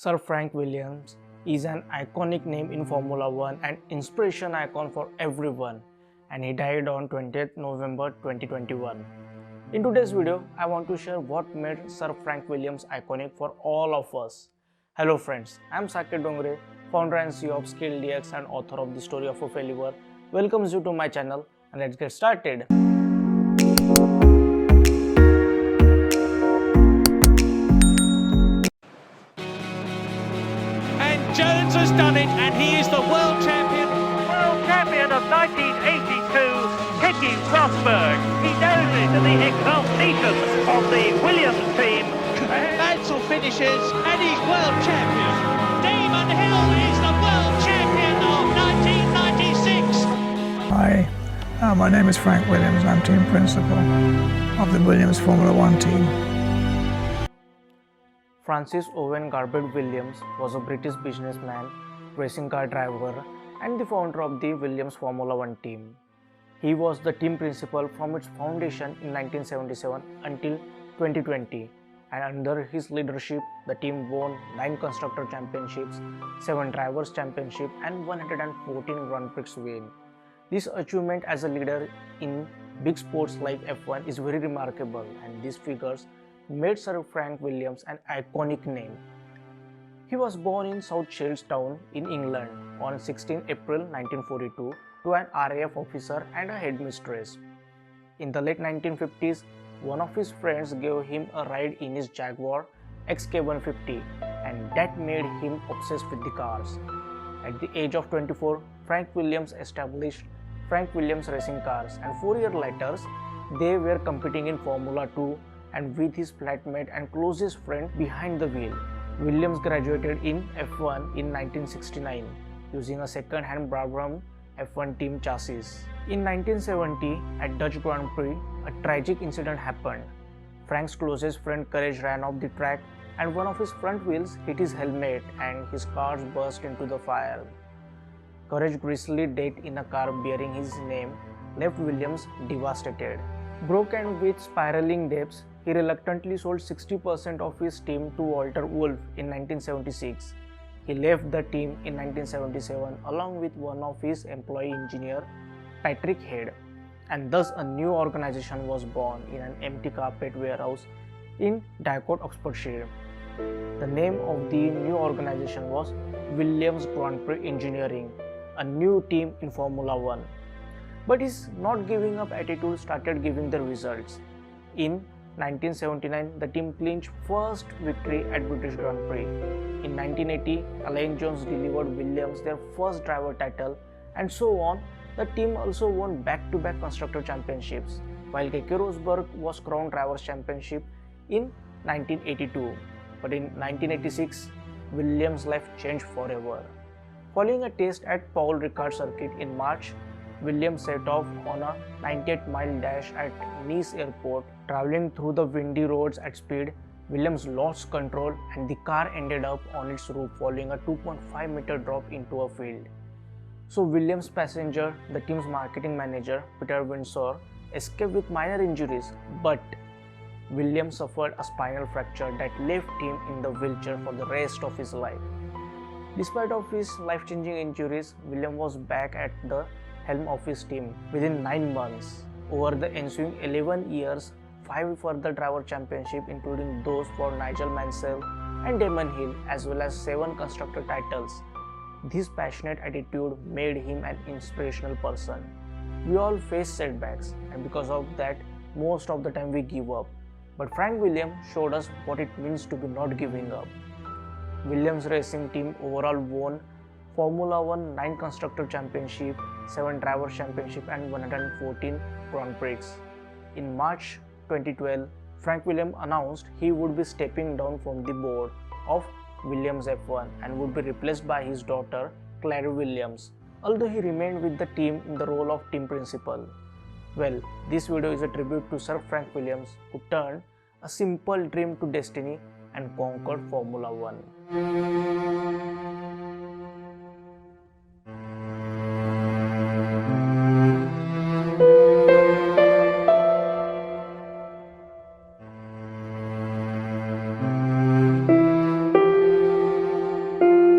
Sir Frank Williams is an iconic name in Formula One and inspiration icon for everyone, and he died on 20th November 2021. In today's video, I want to share what made Sir Frank Williams iconic for all of us. Hello friends, I am Saket Dongre, founder and CEO of SkillDx and author of The Story of a Failure. Welcomes you to my channel, and let's get started. Jones has done it, and he is the world champion of 1982, Keke Rosberg. He knows it, to the exaltation of the Williams team. Mansell finishes, and he's world champion. Damon Hill is the world champion of 1996. Hi, my name is Frank Williams. I'm team principal of the Williams Formula One team. Francis Owen Garbett Williams was a British businessman, racing car driver, and the founder of the Williams Formula One team. He was the team principal from its foundation in 1977 until 2020, and under his leadership, the team won 9 constructor championships, 7 drivers championships, and 114 Grand Prix wins. This achievement as a leader in big sports like F1 is very remarkable, and these figures made Sir Frank Williams an iconic name. He was born in South Shields Town in England on 16 April 1942 to an RAF officer and a headmistress. In the late 1950s, one of his friends gave him a ride in his Jaguar XK150, and that made him obsessed with the cars. At the age of 24, Frank Williams established Frank Williams Racing Cars, and 4 years later, they were competing in Formula 2 and with his flatmate and closest friend behind the wheel. Williams graduated in F1 in 1969 using a second-hand Brabham F1 team chassis. In 1970, at Dutch Grand Prix, a tragic incident happened. Frank's closest friend Courage ran off the track, and one of his front wheels hit his helmet and his car burst into the fire. Courage's grisly death in a car bearing his name left Williams devastated. Broken with spiraling debts, he reluctantly sold 60% of his team to Walter Wolf in 1976. He left the team in 1977 along with one of his employee engineer, Patrick Head, and thus a new organization was born in an empty carpet warehouse in Didcot, Oxfordshire. The name of the new organization was Williams Grand Prix Engineering, a new team in Formula One. But his not giving up attitude started giving the results. In 1979, the team clinched first victory at British Grand Prix. In 1980, Alain Jones delivered Williams their first driver title, and so on. The team also won back-to-back constructor championships, while Keke Rosberg was crowned drivers championship in 1982. But in 1986, Williams' life changed forever. Following a test at Paul Ricard circuit in March, Williams set off on a 98-mile dash at Nice airport. Traveling through the windy roads at speed, Williams lost control and the car ended up on its roof following a 2.5-meter drop into a field. So Williams' passenger, the team's marketing manager, Peter Windsor, escaped with minor injuries, but Williams suffered a spinal fracture that left him in the wheelchair for the rest of his life. Despite of his life-changing injuries, Williams was back at the helm of his team within 9 months. Over the ensuing 11 years, 5 further driver championships, including those for Nigel Mansell and Damon Hill, as well as 7 constructor titles. This passionate attitude made him an inspirational person. We all face setbacks, and because of that, most of the time we give up. But Frank Williams showed us what it means to be not giving up. Williams Racing Team overall won Formula One 9 constructor championship, 7 drivers championship, and 114 Grand Prix. In March 2012, Frank Williams announced he would be stepping down from the board of Williams F1 and would be replaced by his daughter Claire Williams, although he remained with the team in the role of team principal. Well, this video is a tribute to Sir Frank Williams, who turned a simple dream to destiny and conquered Formula One.